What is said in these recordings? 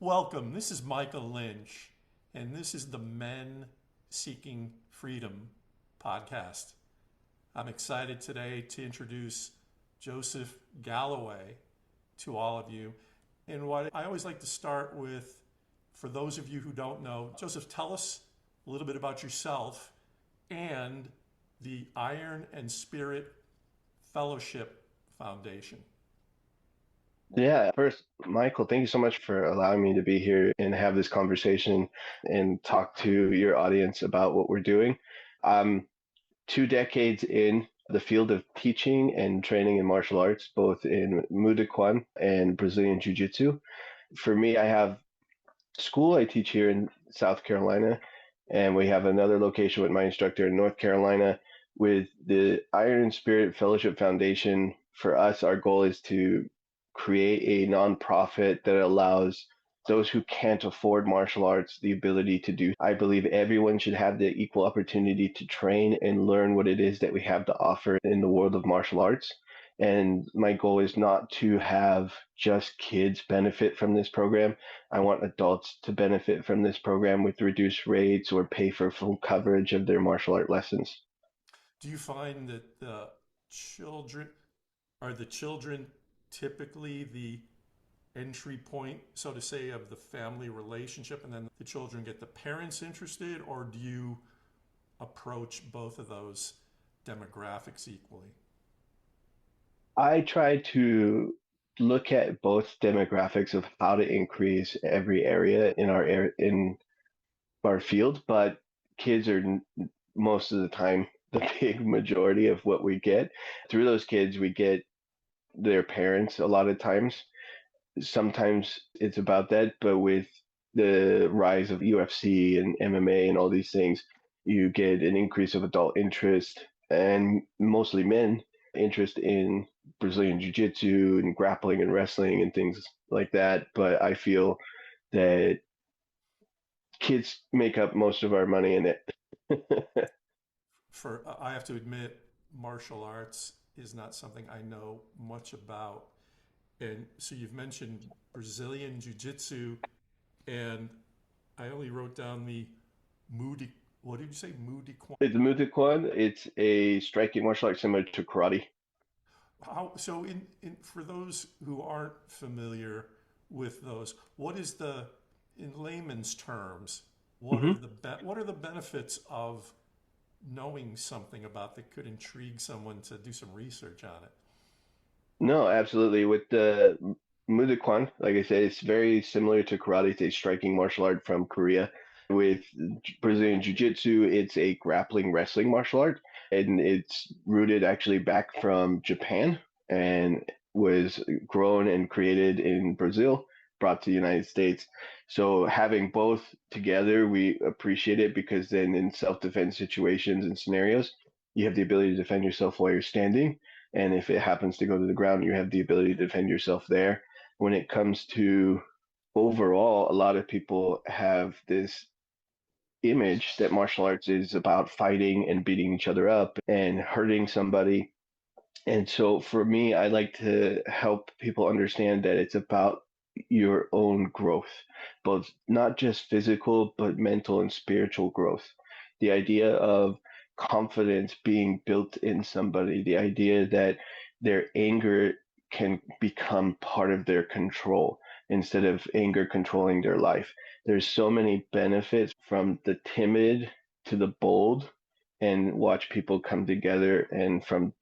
Welcome. This is Michael Lynch, and this is the Men Seeking Freedom podcast. I'm excited today to introduce Joseph Galloway to all of you. And what I always like to start with, for those of you who don't know, Joseph, tell us a little bit about yourself and the Iron and Spirit Fellowship Foundation. Yeah, first, Michael, thank you so much for allowing me to be here and have this conversation and talk to your audience about what we're doing. I'm 2 decades in the field of teaching and training in martial arts, both in Mudukwan and Brazilian Jiu-Jitsu. For me, I have school. I teach here in South Carolina, and we have another location with my instructor in North Carolina. With the Iron and Spirit Fellowship Foundation, for us, our goal is to create a nonprofit that allows those who can't afford martial arts the ability to do. I believe everyone should have the equal opportunity to train and learn what it is that we have to offer in the world of martial arts. And my goal is not to have just kids benefit from this program. I want adults to benefit from this program with reduced rates or pay for full coverage of their martial art lessons. Do you find that children the children typically the entry point, so to say, of the family relationship, and then the children get the parents interested, or do you approach both of those demographics equally? I try to look at both demographics of how to increase every area in our field, but kids are most of the time the big majority of what we get. Through those kids, we get their parents a lot of times. Sometimes it's about that, but with the rise of UFC and MMA and all these things, you get an increase of adult interest and mostly men interest in Brazilian Jiu-Jitsu and grappling and wrestling and things like that. But I feel that kids make up most of our money in it. For I have to admit, martial arts is not something I know much about. And so you've mentioned Brazilian Jiu-Jitsu, and I only wrote down the Mudi. What did you say? Mudikwan. It's Mudukwan. It's a striking martial art similar to karate. How so? In for those who aren't familiar with those, what is the, in layman's terms, Mhm. what are the benefits of knowing something about that could intrigue someone to do some research on it? No, absolutely. With the Mudukwan, like I said, it's very similar to karate. It's a striking martial art from Korea. With Brazilian Jiu-Jitsu, it's a grappling wrestling martial art, and it's rooted actually back from Japan and was grown and created in Brazil, brought to the United States. So having both together, we appreciate it because then in self-defense situations and scenarios, you have the ability to defend yourself while you're standing, and if it happens to go to the ground, you have the ability to defend yourself there. When it comes to overall, a lot of people have this image that martial arts is about fighting and beating each other up and hurting somebody. And so for me, I like to help people understand that it's about your own growth, both not just physical, but mental and spiritual growth. The idea of confidence being built in somebody, the idea that their anger can become part of their control instead of anger controlling their life. There's so many benefits from the timid to the bold, and watch people come together and from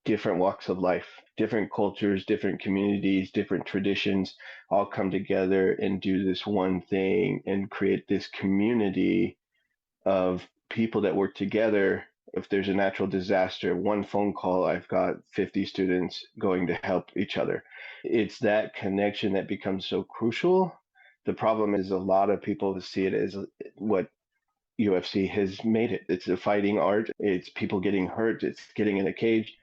different walks of life, different cultures, different communities, different traditions all come together and do this one thing and create this community of people that work together. If there's a natural disaster, one phone call, I've got 50 students going to help each other. It's that connection that becomes so crucial. The problem is a lot of people see it as what UFC has made it. It's a fighting art. It's people getting hurt. It's getting in a cage.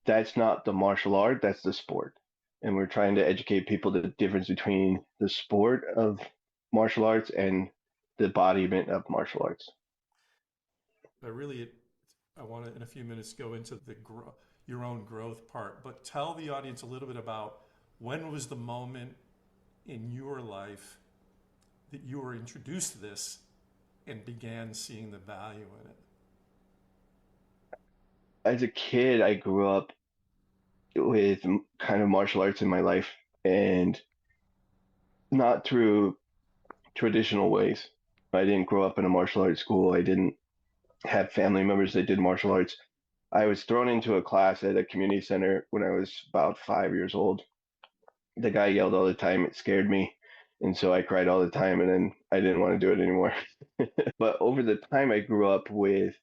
That's not the martial art, that's the sport. And we're trying to educate people the difference between the sport of martial arts and the embodiment of martial arts. I really, I want to in a few minutes go into your own growth part, but tell the audience a little bit about when was the moment in your life that you were introduced to this and began seeing the value in it? As a kid, I grew up with kind of martial arts in my life, and not through traditional ways. I didn't grow up in a martial arts school. I didn't have family members that did martial arts. I was thrown into a class at a community center when I was about 5 years old. The guy yelled all the time. It scared me. And so I cried all the time, and then I didn't want to do it anymore. But over the time, I grew up with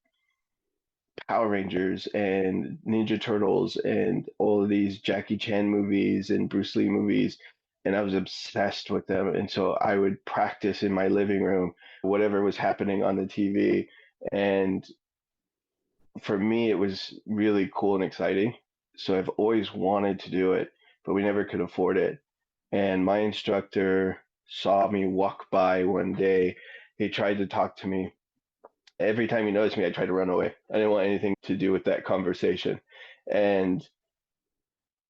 Power Rangers and Ninja Turtles and all of these Jackie Chan movies and Bruce Lee movies. And I was obsessed with them. And so I would practice in my living room, whatever was happening on the TV. And for me, it was really cool and exciting. So I've always wanted to do it, but we never could afford it. And my instructor saw me walk by one day. He tried to talk to me. Every time he noticed me, I tried to run away. I didn't want anything to do with that conversation. And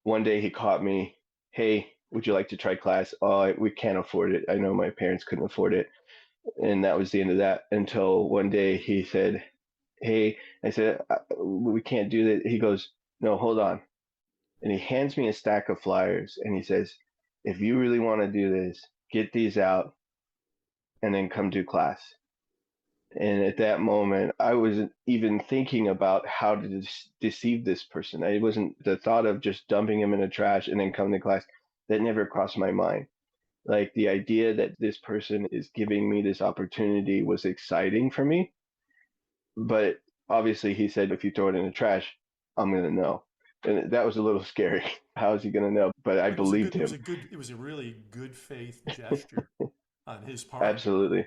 one day he caught me. Hey, would you like to try class? Oh, we can't afford it. I know my parents couldn't afford it. And that was the end of that until one day he said, hey, I said, we can't do that. He goes, no, hold on. And he hands me a stack of flyers and he says, if you really want to do this, get these out and then come do class. And at that moment, I wasn't even thinking about how to deceive this person. I wasn't the thought of just dumping him in the trash and then coming to class. That never crossed my mind. Like the idea that this person is giving me this opportunity was exciting for me. But obviously, he said, if you throw it in the trash, I'm going to know. And that was a little scary. How is he going to know? But I But it was a believed good, him. it was a really good faith gesture on his part. Absolutely.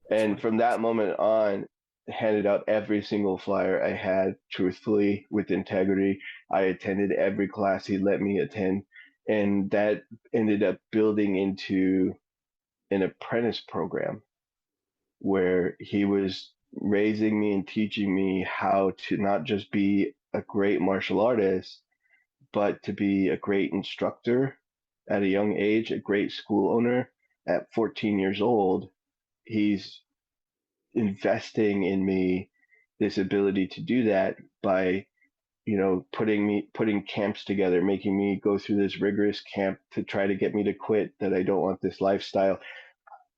It's And funny. from that moment on, handed out every single flyer I had truthfully with integrity. I attended every class he let me attend. And that ended up building into an apprentice program where he was raising me and teaching me how to not just be a great martial artist, but to be a great instructor at a young age, a great school owner at 14 years old. He's investing in me this ability to do that by putting camps together, making me go through this rigorous camp to try to get me to quit that I don't want this lifestyle.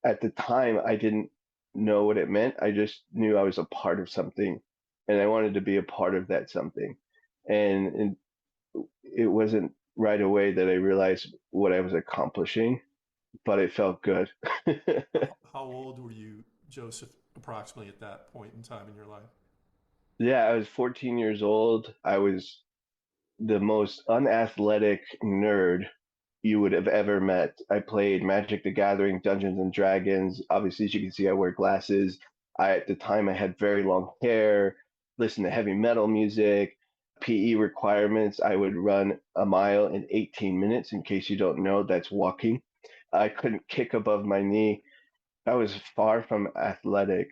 At the time I didn't know what it meant. I just knew I was a part of something and I wanted to be a part of that something. And it wasn't right away that I realized what I was accomplishing, but it felt good. How old were you, Joseph, approximately at that point in time in your life? Yeah, I was 14 years old. I was the most unathletic nerd you would have ever met. I played Magic the Gathering, Dungeons and Dragons. Obviously, as you can see, I wear glasses. At the time, I had very long hair, listened to heavy metal music, PE requirements. I would run a mile in 18 minutes. In case you don't know, that's walking. I couldn't kick above my knee. I was far from athletic.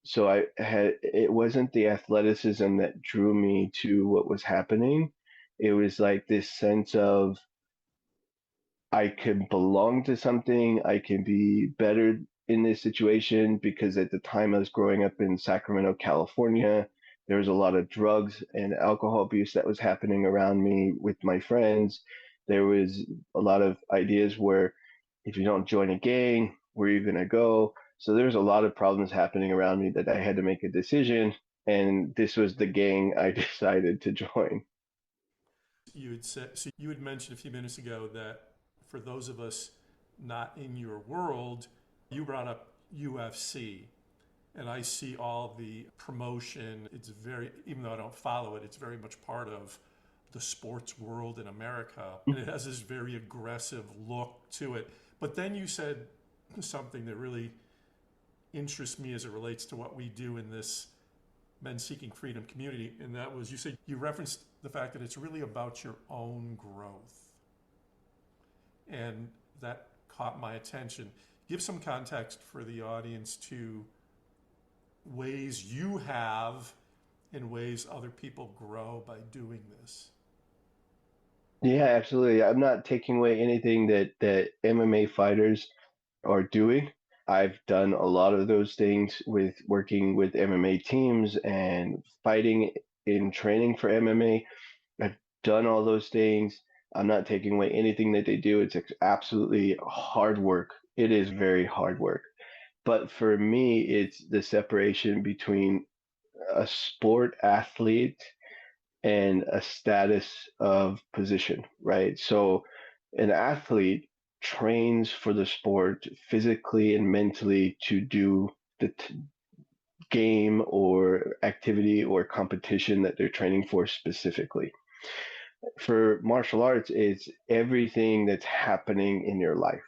So it wasn't the athleticism that drew me to what was happening. It was like this sense of I can belong to something. I can be better in this situation because at the time I was growing up in Sacramento, California, there was a lot of drugs and alcohol abuse that was happening around me with my friends. There was a lot of ideas where if you don't join a gang, where are you going to go? So there was a lot of problems happening around me that I had to make a decision. And this was the gang I decided to join. You had said, so you had mentioned a few minutes ago that for those of us not in your world, you brought up UFC. And I see all the promotion. It's very, even though I don't follow it, it's very much part of the sports world in America. And it has this very aggressive look to it. But then you said something that really interests me as it relates to what we do in this men seeking freedom community. And that was, you said, you referenced the fact that it's really about your own growth. And that caught my attention. Give some context for the audience to ways you have and ways other people grow by doing this. Yeah, absolutely. I'm not taking away anything that MMA fighters are doing. I've done a lot of those things with working with MMA teams and fighting in training for MMA. I've done all those things. I'm not taking away anything that they do. It's absolutely hard work. It is very hard work. But for me, it's the separation between a sport athlete and a status of position, right? So an athlete trains for the sport physically and mentally to do the game or activity or competition that they're training for specifically. For martial arts, it's everything that's happening in your life.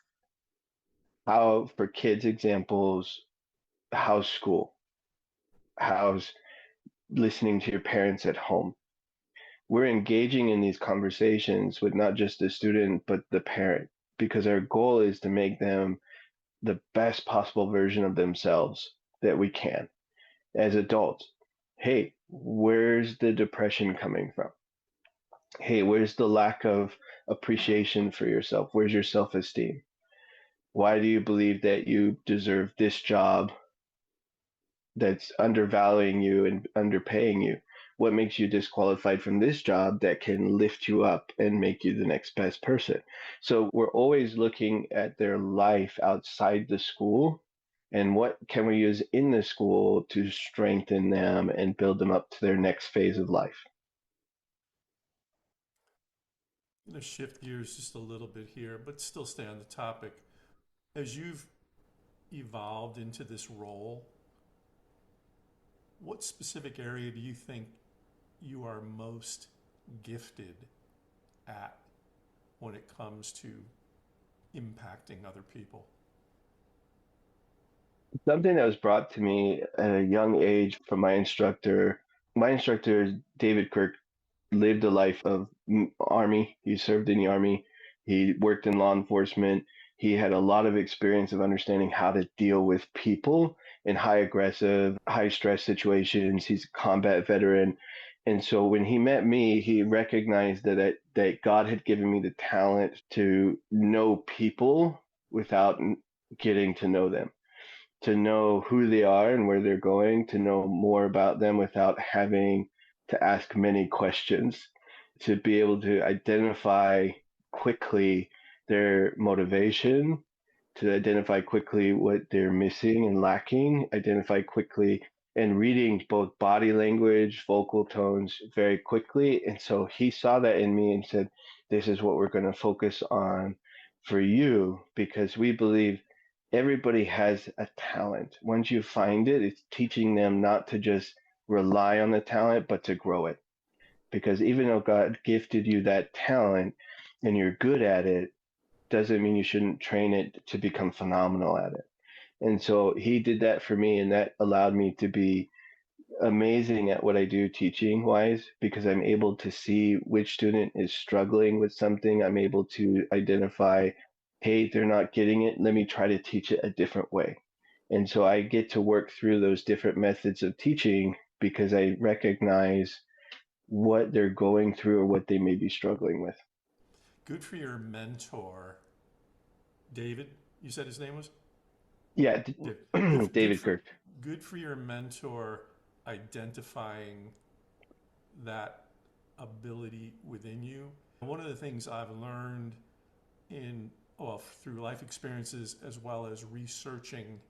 How, for kids, examples, how's school? How's listening to your parents at home? We're engaging in these conversations with not just the student, but the parent, because our goal is to make them the best possible version of themselves that we can as adults. Hey, where's the depression coming from? Hey, where's the lack of appreciation for yourself? Where's your self esteem? Why do you believe that you deserve this job that's undervaluing you and underpaying you? What makes you disqualified from this job that can lift you up and make you the next best person? So we're always looking at their life outside the school and what can we use in the school to strengthen them and build them up to their next phase of life. I'm going to shift gears just a little bit here, but still stay on the topic. As you've evolved into this role, what specific area do you think you are most gifted at when it comes to impacting other people? Something that was brought to me at a young age from my instructor. My instructor, David Kirk, lived a life of army. He served in the army. He worked in law enforcement. He had a lot of experience of understanding how to deal with people in high aggressive, high stress situations. He's a combat veteran. And so when he met me, he recognized that God had given me the talent to know people without getting to know them, to know who they are and where they're going, to know more about them without having to ask many questions, to be able to identify quickly their motivation, to identify quickly what they're missing and lacking, identify quickly and reading both body language, vocal tones very quickly. And so he saw that in me and said, this is what we're going to focus on for you because we believe everybody has a talent. Once you find it, it's teaching them not to just rely on the talent, but to grow it. Because even though God gifted you that talent and you're good at it, doesn't mean you shouldn't train it to become phenomenal at it. And so he did that for me, and that allowed me to be amazing at what I do teaching wise because I'm able to see which student is struggling with something. I'm able to identify, hey, they're not getting it. Let me try to teach it a different way. And so I get to work through those different methods of teaching because I recognize what they're going through or what they may be struggling with. Good for your mentor, David. You said his name was Yeah, David. David Kirk. Good for your mentor identifying that ability within you. One of the things I've learned in well through life experiences as well as researching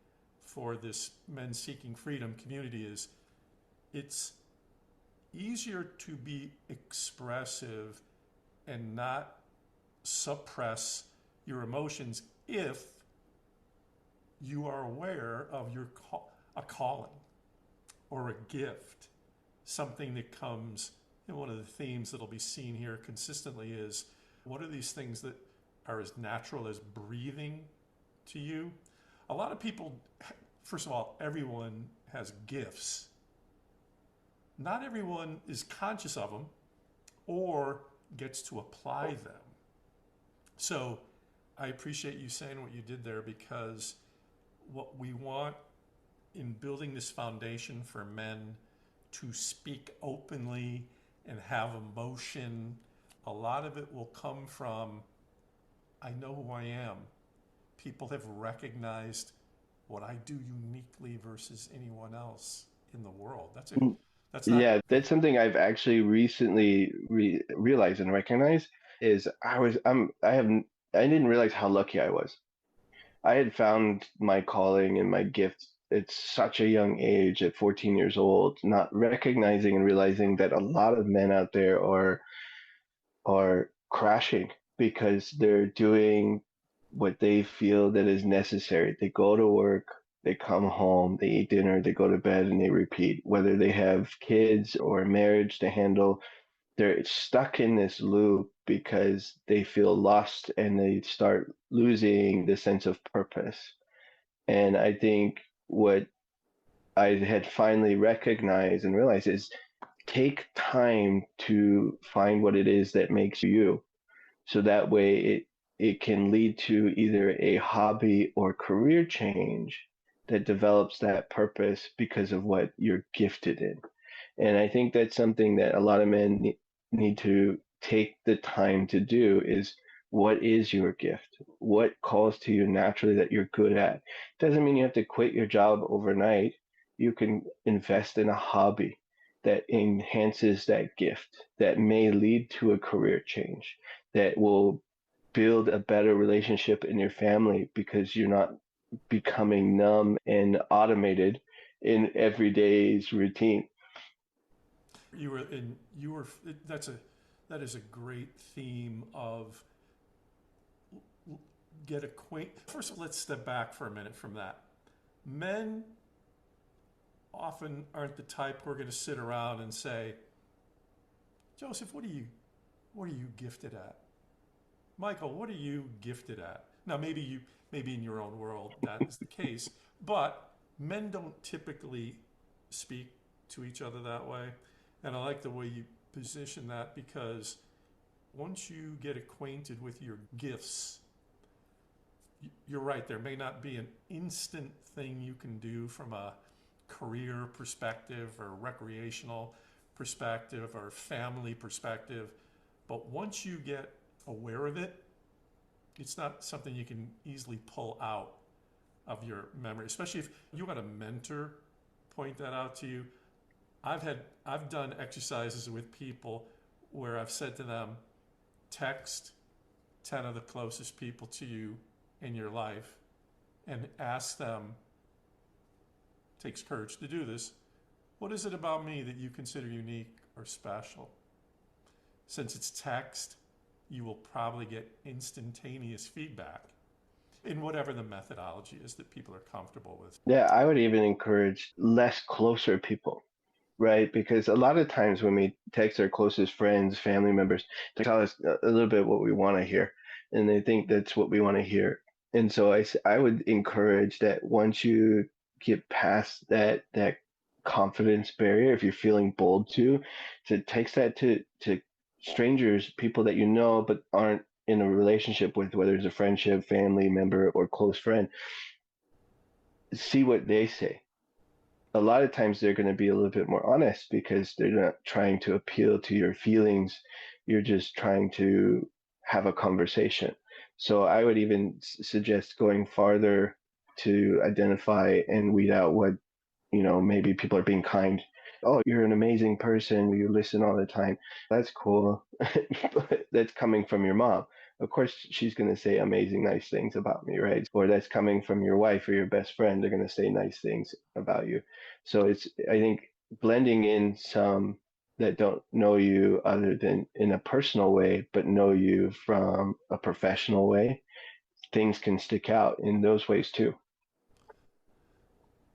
for this men seeking freedom community is it's easier to be expressive and not suppress your emotions if you are aware of a calling or a gift, something that comes. And one of the themes that'll be seen here consistently is what are these things that are as natural as breathing to you? A lot of people, first of all, everyone has gifts. Not everyone is conscious of them or gets to apply them. So I appreciate you saying what you did there because what we want in building this foundation for men to speak openly and have emotion a lot of it will come from, I know who I am. People have recognized what I do uniquely versus anyone else in the world. That's not, Yeah, that's something I've actually recently realized and recognized is I didn't realize how lucky I was. I had found my calling and my gift at such a young age, at 14 years old, not recognizing and realizing that a lot of men out there are crashing because they're doing what they feel that is necessary. They go to work, they come home, they eat dinner, they go to bed, and they repeat. Whether they have kids or a marriage to handle, they're stuck in this loop because they feel lost and they start losing the sense of purpose. And I think what I had finally recognized and realized is take time to find what it is that makes you. So that way it can lead to either a hobby or career change that develops that purpose because of what you're gifted in. And I think that's something that a lot of men need to take the time to do is what is your gift? What calls to you naturally that you're good at? Doesn't mean you have to quit your job overnight. You can invest in a hobby that enhances that gift, that may lead to a career change, that will build a better relationship in your family because you're not becoming numb and automated in everyday's routine. you were, that is a great theme of get acquaint. First, let's step back for a minute from that. Men often aren't the type who are going to sit around and say, Joseph, what are you gifted at? Michael, what are you gifted at? Now, maybe in your own world that is the case, but men don't typically speak to each other that way. And I like the way you position that because once you get acquainted with your gifts, you're right, there may not be an instant thing you can do from a career perspective or recreational perspective or family perspective, but once you get aware of it, it's not something you can easily pull out of your memory, especially if you had a mentor point that out to you. I've done exercises with people where I've said to them, text 10 of the closest people to you in your life and ask them, takes courage to do this, what is it about me that you consider unique or special? Since it's text, you will probably get instantaneous feedback in whatever the methodology is that people are comfortable with. Yeah, I would even encourage less closer people, right? Because a lot of times when we text our closest friends, family members, they tell us a little bit what we want to hear, and they think that's what we want to hear. And so I would encourage that once you get past that confidence barrier, if you're feeling bold to text that to strangers, people that you know but aren't in a relationship with, whether it's a friendship, family member, or close friend, see what they say. A lot of times they're going to be a little bit more honest because they're not trying to appeal to your feelings. You're just trying to have a conversation. So I would even suggest going farther to identify and weed out what, maybe people are being kind. Oh, you're an amazing person. You listen all the time. That's cool. But that's coming from your mom. Of course, she's going to say amazing, nice things about me, right? Or that's coming from your wife or your best friend. They're going to say nice things about you. So I think, blending in some that don't know you other than in a personal way, but know you from a professional way, things can stick out in those ways too.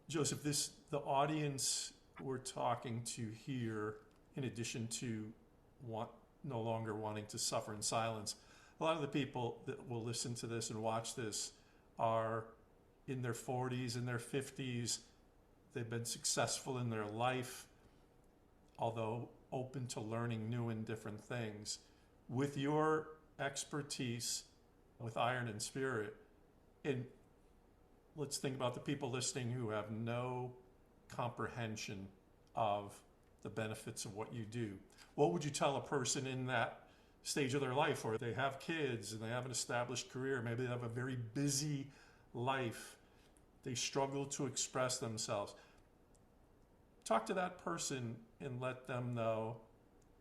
Joseph, the audience we're talking to here, in addition to want no longer wanting to suffer in silence, a lot of the people that will listen to this and watch this are in their 40s, in their 50s. They've been successful in their life, although open to learning new and different things. With your expertise with Iron and Spirit, and let's think about the people listening who have no comprehension of the benefits of what you do. What would you tell a person in that stage of their life, or they have kids and they have an established career, maybe they have a very busy life, they struggle to express themselves. Talk to that person and let them know,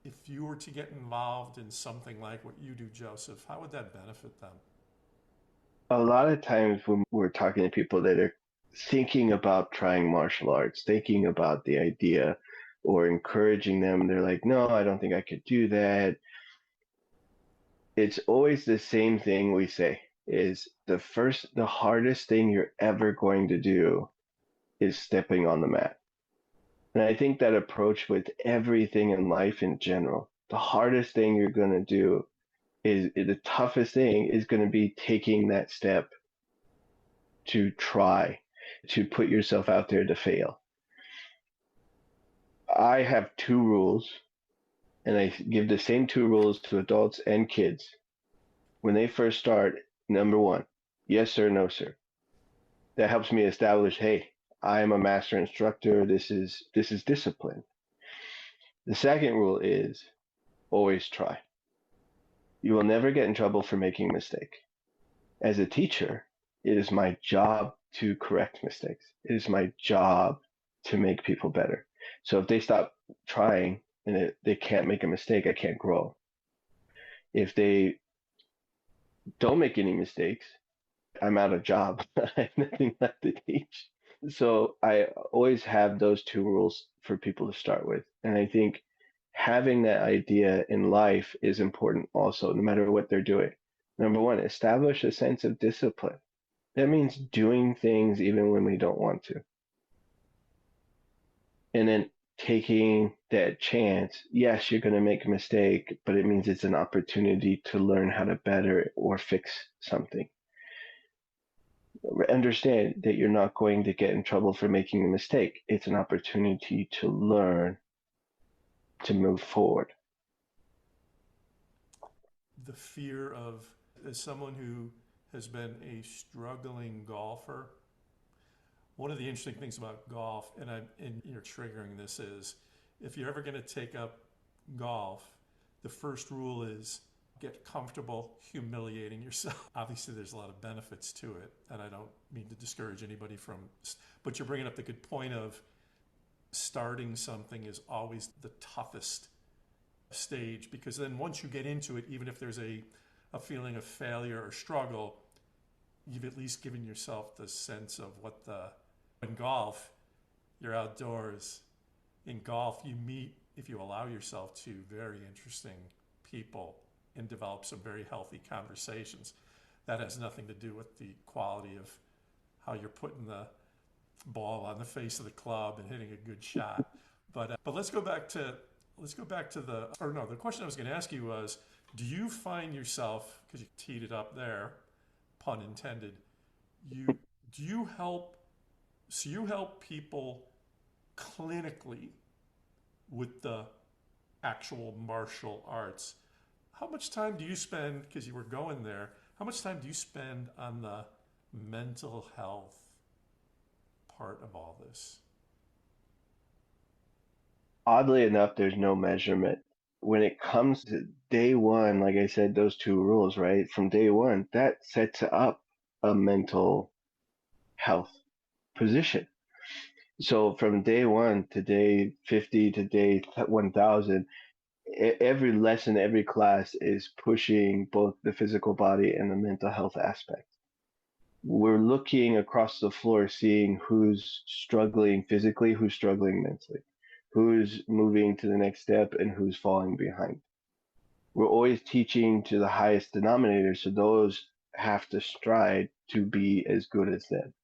if you were to get involved in something like what you do, Joseph, how would that benefit them? A lot of times when we're talking to people that are thinking about trying martial arts, thinking about the idea or encouraging them, they're like, no, I don't think I could do that. It's always the same thing we say is the hardest thing you're ever going to do is stepping on the mat. And I think that approach with everything in life in general, the hardest thing you're going to do is the toughest thing is going to be taking that step to try to put yourself out there to fail. I have two rules, and I give the same two rules to adults and kids. When they first start, number one, yes sir, no sir. That helps me establish, hey, I am a master instructor. This is discipline. The second rule is always try. You will never get in trouble for making a mistake. As a teacher, it is my job to correct mistakes. It is my job to make people better. So if they stop trying and they can't make a mistake, I can't grow. If they don't make any mistakes, I'm out of job. I have nothing left to teach. So I always have those two rules for people to start with. And I think having that idea in life is important also, no matter what they're doing. Number one, establish a sense of discipline. That means doing things even when we don't want to. And then taking that chance. Yes, you're going to make a mistake, but it means it's an opportunity to learn how to better or fix something. Understand that you're not going to get in trouble for making a mistake. It's an opportunity to learn to move forward. The fear of, as someone who has been a struggling golfer, one of the interesting things about golf, and you're triggering this, is if you're ever going to take up golf, the first rule is get comfortable humiliating yourself. Obviously, there's a lot of benefits to it, and I don't mean to discourage anybody from, but you're bringing up the good point of starting something is always the toughest stage, because then once you get into it, even if there's a feeling of failure or struggle, you've at least given yourself the sense of what the, in golf, you're outdoors. In golf, you meet, if you allow yourself to, very interesting people and develop some very healthy conversations. That has nothing to do with the quality of how you're putting the ball on the face of the club and hitting a good shot. But let's go back to the question I was going to ask you was, do you find yourself, because you teed it up there, pun intended, you help people clinically with the actual martial arts? How much time do you spend, because you were going there, how much time do you spend on the mental health part of all this? Oddly enough, there's no measurement. When it comes to day one, like I said, those two rules, right? From day one, that sets up a mental health position. So from day one to day 50 to day 1000, every lesson, every class is pushing both the physical body and the mental health aspect. We're looking across the floor, seeing who's struggling physically, who's struggling mentally, who's moving to the next step, and who's falling behind. We're always teaching to the highest denominator, so those have to strive to be as good as them.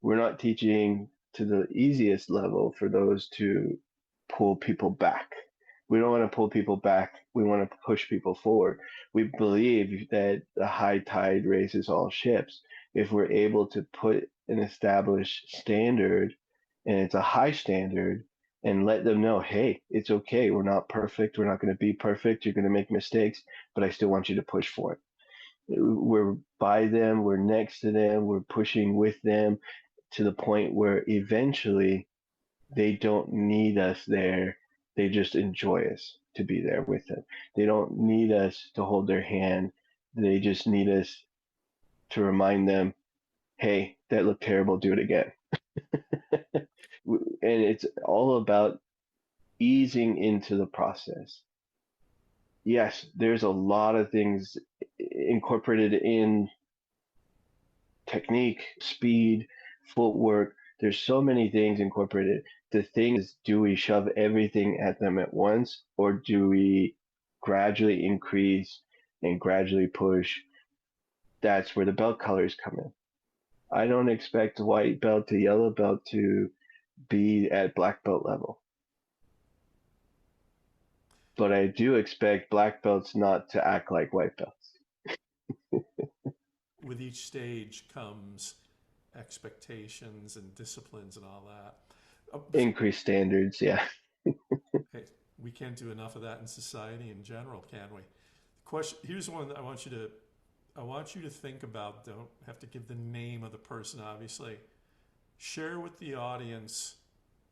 We're not teaching to the easiest level for those to pull people back. We don't want to pull people back. We want to push people forward. We believe that the high tide raises all ships. If we're able to put an established standard, and it's a high standard, and let them know, hey, it's okay. We're not perfect. We're not going to be perfect. You're going to make mistakes, but I still want you to push for it. We're by them. We're next to them. We're pushing with them to the point where eventually they don't need us there. They just enjoy us. to be there with them. They don't need us to hold their hand. They just need us to remind them, hey, that looked terrible, do it again. And it's all about easing into the process. Yes, there's a lot of things incorporated in technique, speed, footwork. There's so many things incorporated. The thing is, do we shove everything at them at once, or do we gradually increase and gradually push? That's where the belt colors come in. I don't expect white belt to yellow belt to be at black belt level. But I do expect black belts not to act like white belts. With each stage comes expectations and disciplines and all that. Increased standards, yeah. Hey, we can't do enough of that in society in general, can we? Question. Here's one that I want you to think about. Don't have to give the name of the person, obviously. Share with the audience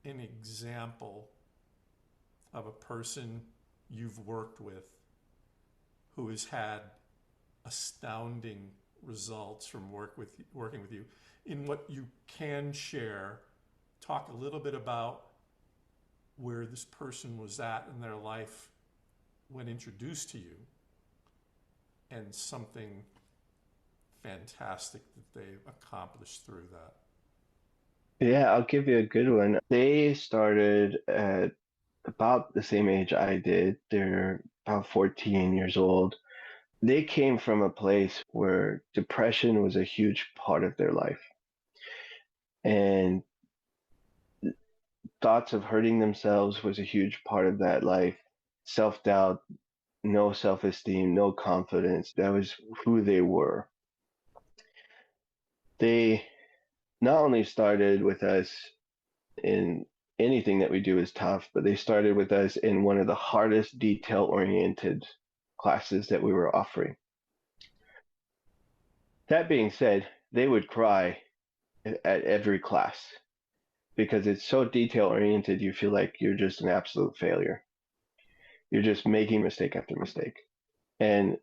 an example of a person you've worked with who has had astounding results from working with you. In what you can share, talk a little bit about where this person was at in their life when introduced to you, and something fantastic that they've accomplished through that. Yeah, I'll give you a good one. They started at about the same age I did. They're about 14 years old. They came from a place where depression was a huge part of their life. And thoughts of hurting themselves was a huge part of that life. Self-doubt, no self-esteem, no confidence. That was who they were. They not only started with us in anything that we do is tough, but they started with us in one of the hardest detail-oriented classes that we were offering. That being said, they would cry at every class because it's so detail-oriented, you feel like you're just an absolute failure. You're just making mistake after mistake. And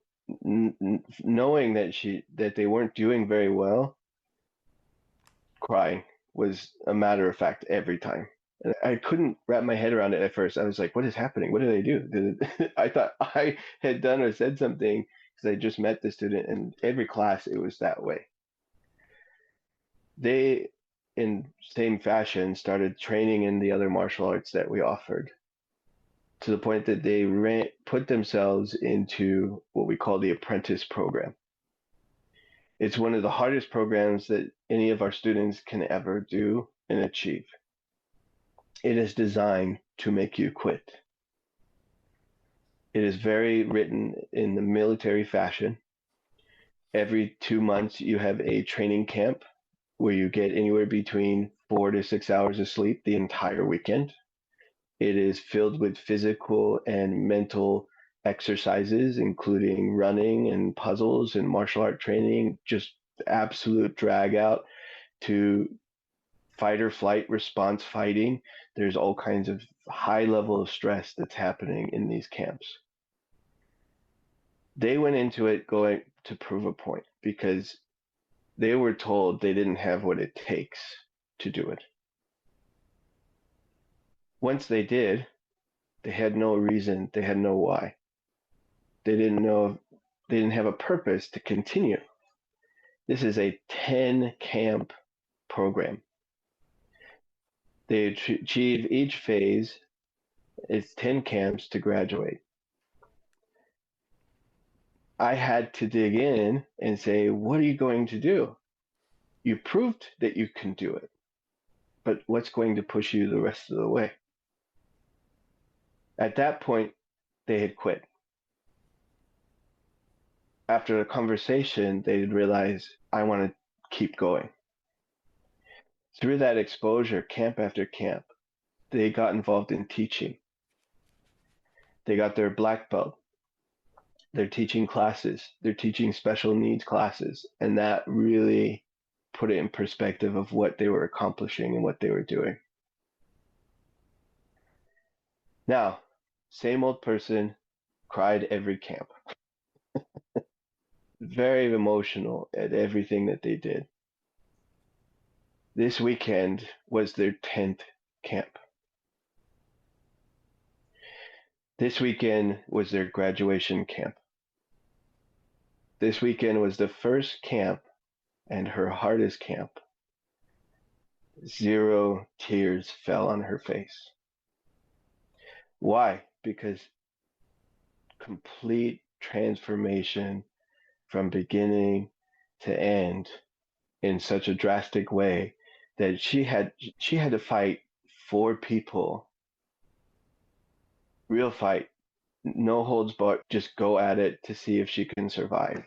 knowing that they weren't doing very well, crying was a matter of fact every time. And I couldn't wrap my head around it at first. I was like, what is happening? What did I do? I thought I had done or said something because I just met the student, and every class it was that way. They, in same fashion, started training in the other martial arts that we offered, to the point that they put themselves into what we call the apprentice program. It's one of the hardest programs that any of our students can ever do and achieve. It is designed to make you quit. It is very written in the military fashion. Every 2 months, you have a training camp where you get anywhere between 4 to 6 hours of sleep the entire weekend. It is filled with physical and mental exercises, including running and puzzles and martial art training, just absolute drag out to fight or flight response fighting. There's all kinds of high level of stress that's happening in these camps. They went into it going to prove a point because they were told they didn't have what it takes to do it. Once they did, they had no reason, they had no why. They didn't have a purpose to continue. This is a 10 camp program. They achieve each phase, it's 10 camps to graduate. I had to dig in and say, what are you going to do? You proved that you can do it, but what's going to push you the rest of the way? At that point, they had quit. After the conversation, they realized, I want to keep going. Through that exposure, camp after camp, they got involved in teaching. They got their black belt. They're teaching classes. They're teaching special needs classes. And that really put it in perspective of what they were accomplishing and what they were doing. Now, Same old person, cried every camp. Very emotional at everything that they did. This weekend was their 10th camp. This weekend was their graduation camp. This weekend was the first camp and her hardest camp. 0 tears fell on her face. Why? Because complete transformation from beginning to end in such a drastic way that she had to fight 4 people, real fight, no holds barred, just go at it to see if she can survive.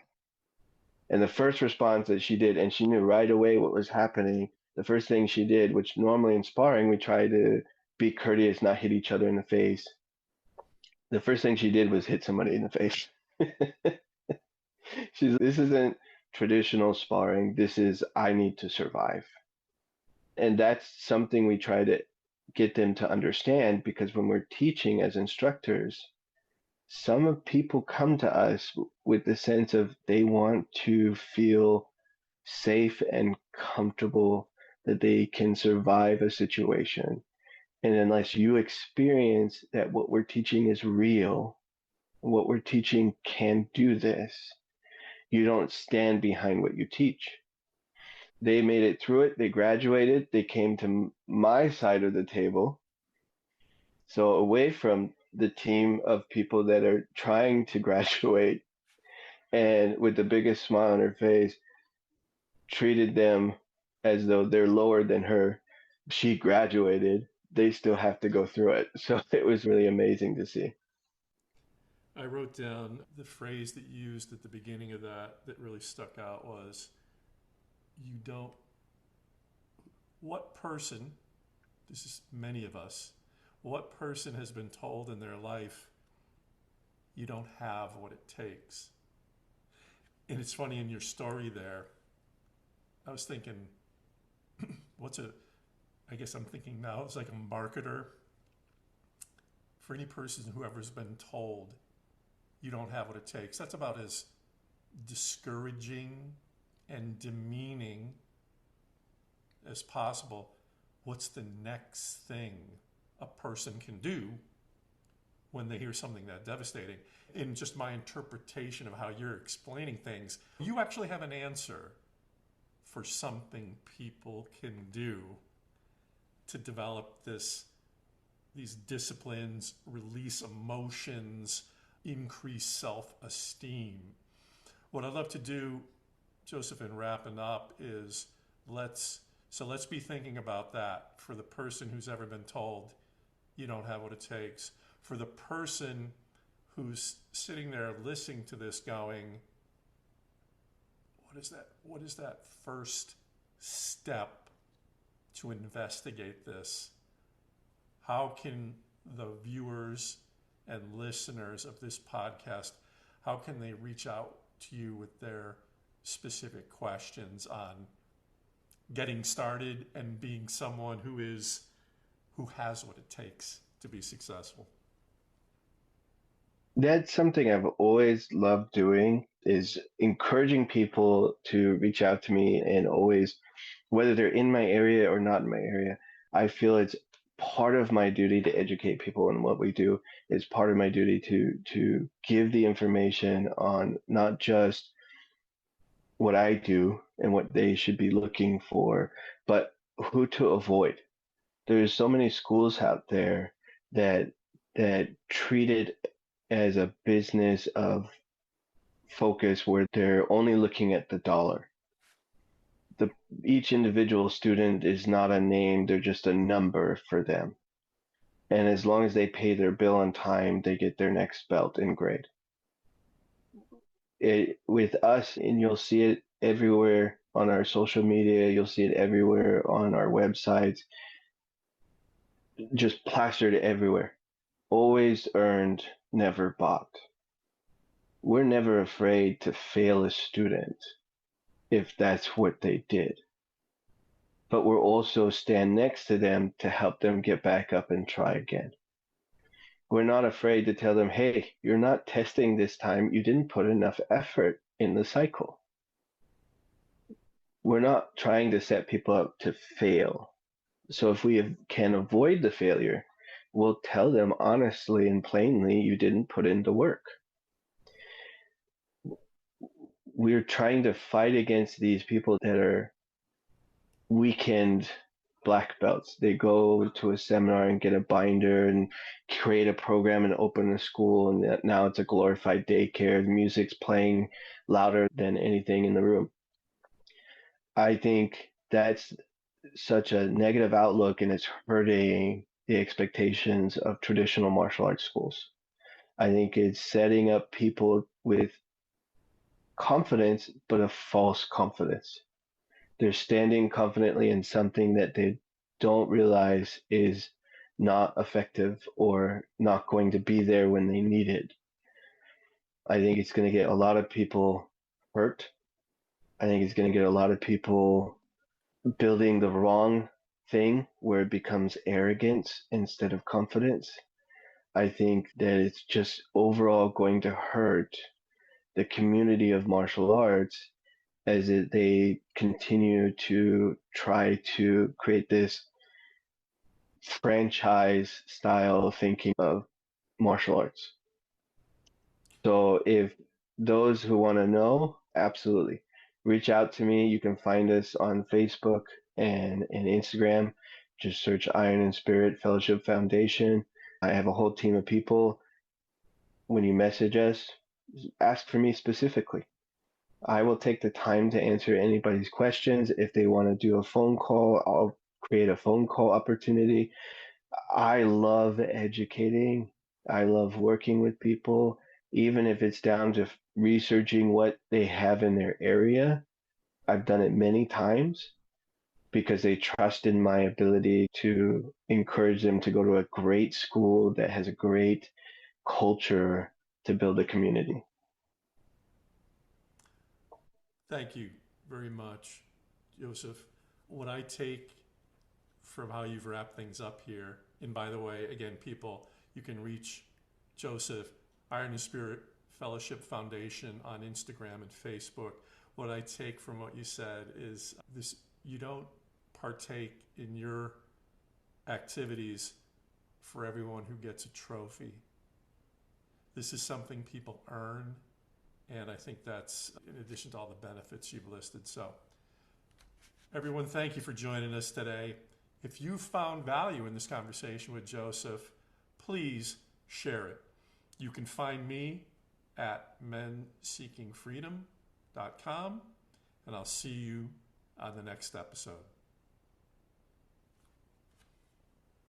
And the first response that she did, and she knew right away what was happening, the first thing she did, which normally in sparring we try to be courteous, not hit each other in the face. The first thing she did was hit somebody in the face. This isn't traditional sparring. This is, I need to survive. And that's something we try to get them to understand, because when we're teaching as instructors, some people come to us with the sense of they want to feel safe and comfortable, that they can survive a situation. And unless you experience that what we're teaching is real, what we're teaching can do this, you don't stand behind what you teach. They made it through it. They graduated. They came to my side of the table. So away from the team of people that are trying to graduate, and with the biggest smile on her face, treated them as though they're lower than her. She graduated. They still have to go through it. So it was really amazing to see. I wrote down the phrase that you used at the beginning of that really stuck out was, you don't, what person, this is many of us, what person has been told in their life, you don't have what it takes? And it's funny, in your story there, I was thinking, I guess I'm thinking now, it's like a marketer for any person who ever's been told you don't have what it takes. That's about as discouraging and demeaning as possible. What's the next thing a person can do when they hear something that devastating? In just my interpretation of how you're explaining things, you actually have an answer for something people can do to develop these disciplines, release emotions, increase self-esteem. What I'd love to do, Joseph, in wrapping up is let's be thinking about that for the person who's ever been told you don't have what it takes. For the person who's sitting there listening to this going, what is that first step to investigate this? How can the viewers and listeners of this podcast, how can they reach out to you with their specific questions on getting started and being someone who has what it takes to be successful? That's something I've always loved doing, is encouraging people to reach out to me, and always, whether they're in my area or not in my area, I feel it's part of my duty to educate people on what we do. It's part of my duty to give the information on not just what I do and what they should be looking for, but who to avoid. There's so many schools out there that treat it as a business of focus, where they're only looking at the dollar. Each individual student is not a name, they're just a number for them. And as long as they pay their bill on time, they get their next belt and grade. With us, and you'll see it everywhere on our social media, you'll see it everywhere on our websites, just plastered everywhere. Always earned, never bought. We're never afraid to fail a student if that's what they did. But we'll also stand next to them to help them get back up and try again. we're not afraid to tell them, hey, you're not testing this time. You didn't put enough effort in the cycle. We're not trying to set people up to fail. So if we can avoid the failure, we'll tell them honestly and plainly, you didn't put in the work. We're trying to fight against these people that are weekend black belts. They go to a seminar and get a binder and create a program and open a school, and now it's a glorified daycare. The music's playing louder than anything in the room. I think that's such a negative outlook, and it's hurting the expectations of traditional martial arts schools. I think it's setting up people with confidence, but a false confidence. They're standing confidently in something that they don't realize is not effective or not going to be there when they need it. I think it's going to get a lot of people hurt. I think it's going to get a lot of people building the wrong thing where it becomes arrogance instead of confidence. I think that it's just overall going to hurt the community of martial arts as they continue to try to create this franchise style thinking of martial arts. So if those who want to know, absolutely reach out to me. You can find us on Facebook and Instagram. Just search Iron and Spirit Fellowship Foundation. I have a whole team of people. When you message us, ask for me specifically. I will take the time to answer anybody's questions. If they want to do a phone call, I'll create a phone call opportunity. I love educating. I love working with people, even if it's down to researching what they have in their area. I've done it many times because they trust in my ability to encourage them to go to a great school that has a great culture to build a community. Thank you very much, Joseph. What I take from how you've wrapped things up here, and by the way, again, people, you can reach Joseph, Iron and Spirit Fellowship Foundation on Instagram and Facebook. What I take from what you said is this: you don't partake in your activities for everyone who gets a trophy. This is something people earn, and I think that's in addition to all the benefits you've listed. So everyone, thank you for joining us today. If you found value in this conversation with Joseph, please share it. You can find me at menseekingfreedom.com, and I'll see you on the next episode.